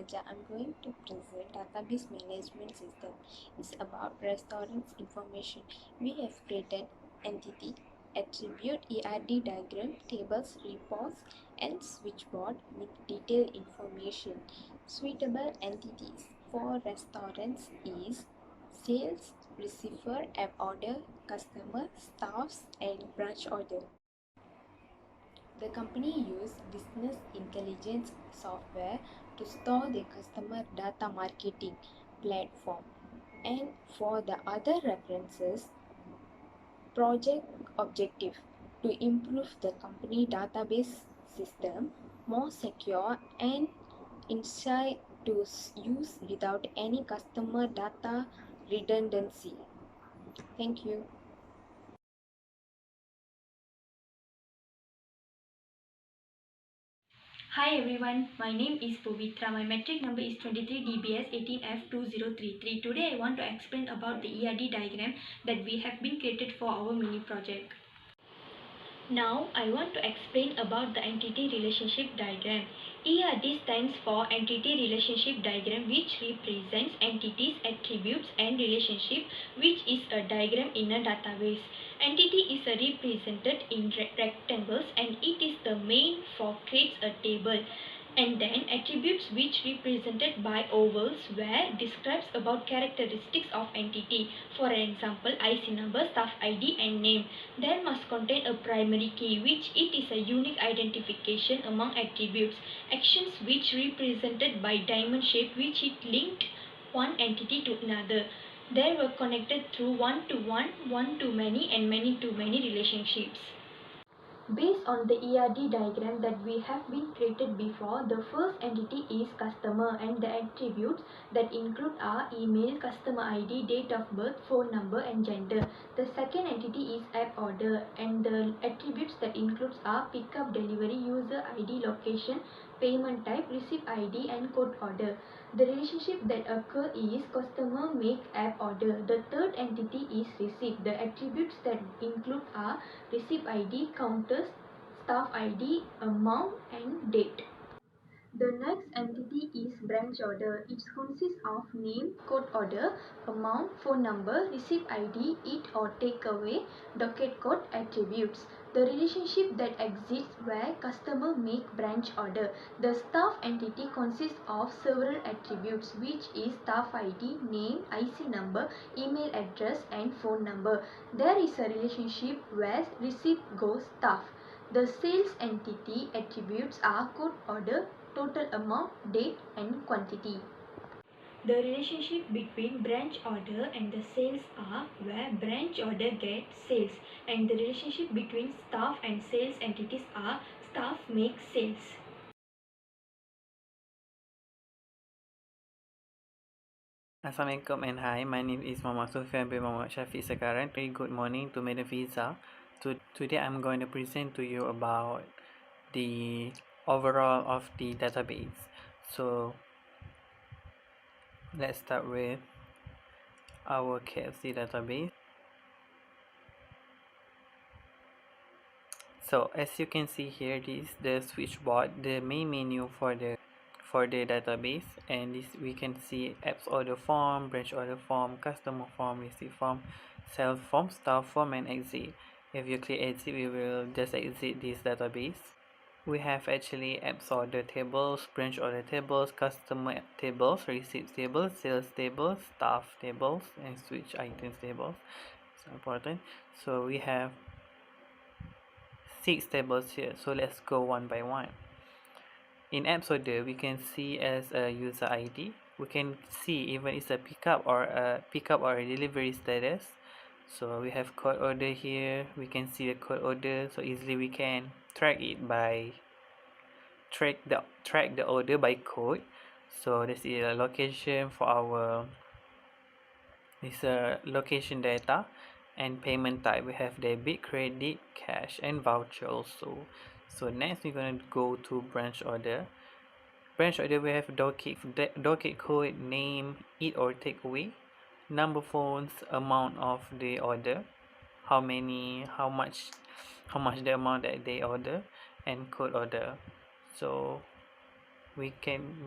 saja I'm going to present database management system. It's about restaurants information. We have created entity, attribute, ERD diagram, tables, reports, and switchboard with detailed information. Suitable entities for restaurants is sales, receiver, app order, customer, staffs, and branch order. The company used business intelligence software to store the customer data marketing platform. And for the other references, project objective to improve the company database system more secure and easy to use without any customer data redundancy. Thank you. Hi everyone, my name is Povitra. My metric number is 23DBS18F2033. Today I want to explain about the ERD diagram that we have been created for our mini project. Now I want to explain about the entity relationship diagram. ERD stands for Entity Relationship Diagram, which represents entities, attributes and relationship, which is a diagram in a database. Entity is represented in rectangles and it is the main for creates a table. And then attributes which represented by ovals where describes about characteristics of entity. For example, IC number, staff ID and name. There must contain a primary key which it is a unique identification among attributes. Actions which represented by diamond shape which it linked one entity to another. They were connected through one-to-one, one-to-many and many-to-many relationships. Based on the ERD diagram that we have been created before, the first entity is customer and the attributes that include are email, customer ID, date of birth, phone number and gender. The second entity is app order and the attributes that includes are pickup, delivery, user ID, location, payment type, receipt ID and code order. The relationship that occur is customer make app order. The third entity is receipt. The attributes that include are receipt ID, counters, staff ID, amount and date. The next entity is branch order. It consists of name, code order, amount, phone number, receipt ID, eat or take away, docket code, attributes. The relationship that exists where customer make branch order. The staff entity consists of several attributes which is staff ID, name, IC number, email address and phone number. There is a relationship where receipt goes staff. The sales entity attributes are code order, total amount, date and quantity. The relationship between branch order and the sales are where branch order gets sales and the relationship between staff and sales entities are staff makes sales. Assalamualaikum and Hi, my name is Muhammad Sufian bin Muhammad Syafiq Sekaran. Very good morning to Madam Fiza. Today I'm going to present to you about the overall of the database. So let's start with our KFC database. So as you can see here, this is the switchboard, the main menu for the database, and this we can see apps order form, branch order form, customer form, receipt form, sales form, staff form and exit. If you click exit, we will just exit this database. We have actually apps order tables, branch order tables, customer tables, receipt tables, sales tables, staff tables and switch items tables. So important. So we have 6 tables here, so let's go one by one. In apps order, we can see as a user ID. We can see even it's a pickup or a delivery status. So we have code order here. We can see the code order, so easily we can track it by track the order by code. So this is a location for our location data and payment type. We have debit, credit, cash and voucher also. So next we're going to go to branch order. Branch order, we have docket code, name, eat or take away, number phones, amount of the order, how much the amount that they order, and code order. So we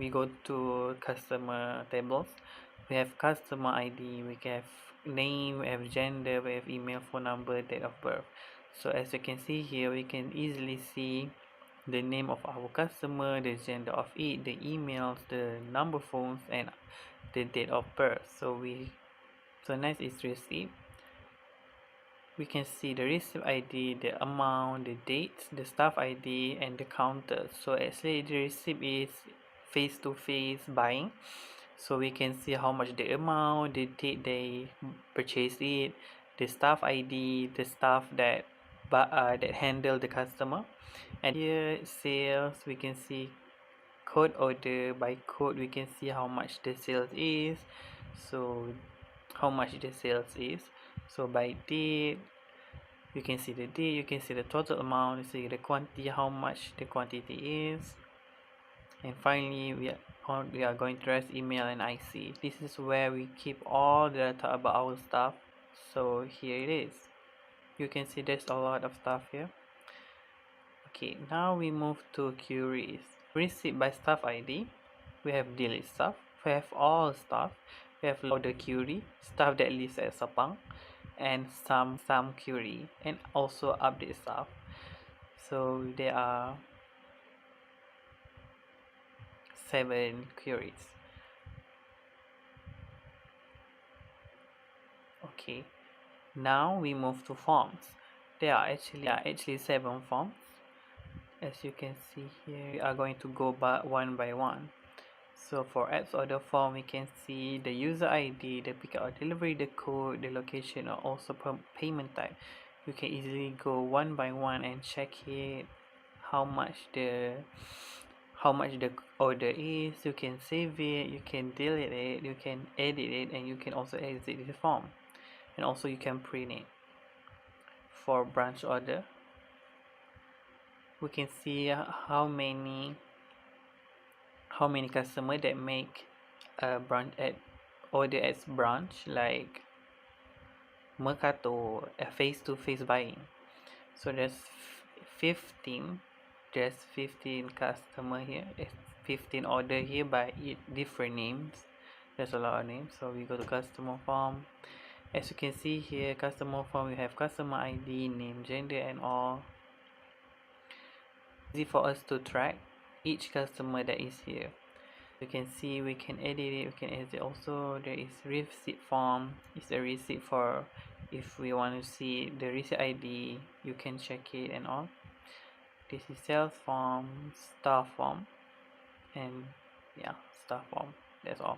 go to customer tables. We have customer ID, we have name, we have gender, we have email, phone number, date of birth. So as you can see here, we can easily see the name of our customer, the gender of it, the emails, the number phones, and the date of birth. So next is receipt. We can see the receipt ID, the amount, the dates, the staff ID, and the counter. So actually the receipt is face-to-face buying. So we can see how much the amount, the date they purchased it, the staff ID, the staff that handle the customer. And here sales, we can see code order. By code we can see how much the sales is. So how much the sales is. So by date, you can see the date, you can see the total amount, you see the quantity, how much the quantity is. And finally we are going to address email and IC. This is where we keep all the data about our stuff. So here it is. You can see there's a lot of stuff here. Okay, now we move to queries. Receipt by staff ID. We have delete stuff. We have all stuff. We have order query, stuff that lives at Sepang, and some query, and also update stuff. So there are 7 queries. Okay, now we move to forms. There are actually 7 forms. As you can see here, we are going to go one by one. So for apps order form, we can see the user ID, the pickup or delivery, the code, the location, or also payment type. You can easily go one by one and check it, how much the order is. You can save it, you can delete it, you can edit it, and you can also exit the form, and also you can print it. For branch order, we can see how many customer that make a branch order as branch, like Mercato, a face-to-face buying. So there's 15 customer here. It's 15 order here by different names. There's a lot of names. So we go to customer form. As you can see here, customer form, we have customer ID, name, gender, and all. Easy for us to track each customer that is here. You can see we can edit it, we can edit. Also there is receipt form. It's a receipt for if we want to see the receipt ID, you can check it and all. This is sales form, staff form, and yeah, staff form. That's all.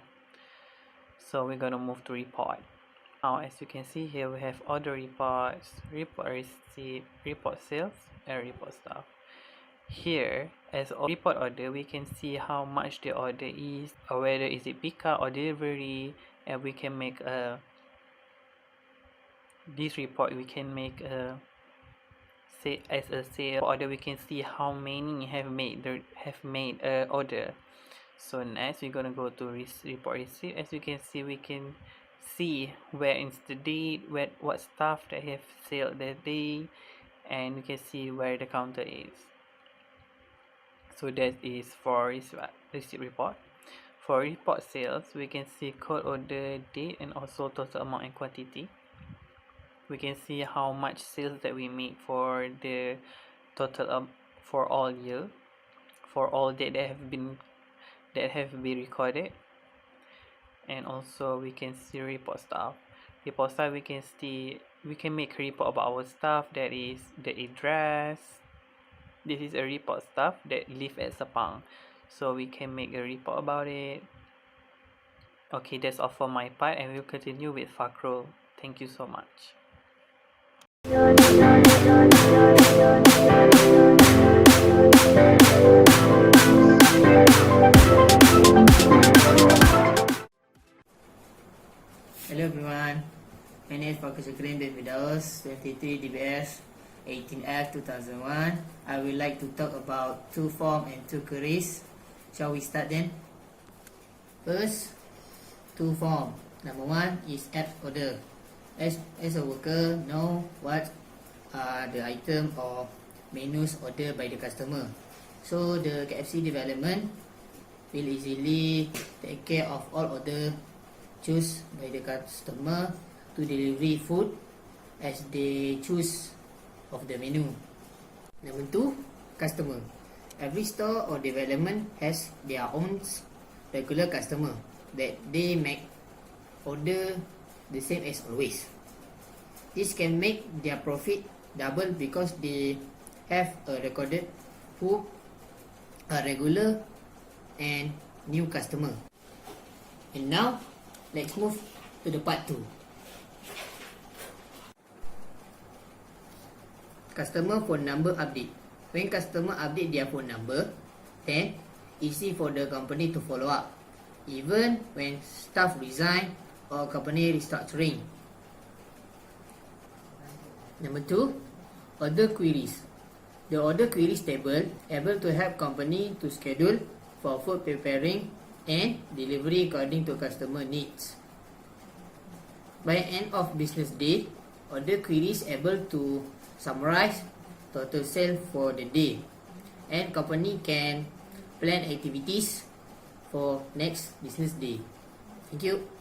So we're gonna move to report. Now as you can see here, we have order reports, report receipt, report sales, and report staff. Here, as a report order, we can see how much the order is, or whether is it pickup or delivery, and we can make this report. We can make as a sale order. We can see how many have made order. So next, we're gonna go to report receipt. As you can see, we can see where is the date, what stuff that have sold that day, and we can see where the counter is. So that is for receipt report. For report sales, we can see code order, date, and also total amount and quantity. We can see how much sales that we make for the total for all year, for all date that have been recorded. And also we can see report stuff. Report stuff, we can make a report about our stuff, that is the address. This is a report stuff that live at Sepang, so we can make a report about it. Okay, that's all for my part, and we'll continue with Fakrul. Thank you so much. Hello everyone, my name is Fakrul Syakrin bin Fidaus, 23 DBS 18F 2001. I would like to talk about 2 form and 2 queries. Shall we start then? First, 2 form. Number 1 is app order. As a worker, know what are the item or menus ordered by the customer. So the KFC development will easily take care of all order choose by the customer to deliver food as they choose of the menu. Number 2, customer. Every store or development has their own regular customer that they make order the same as always. This can make their profit double because they have a recorded who are regular and new customer. And now let's move to the part 2. Customer phone number update. When customer update their phone number, then easy for the company to follow up, even when staff resign or company restructuring. Number 2, order queries. The order queries table able to help company to schedule for food preparing and delivery according to customer needs. By end of business day, order queries able to summarize total sale for the day, and company can plan activities for next business day. Thank you.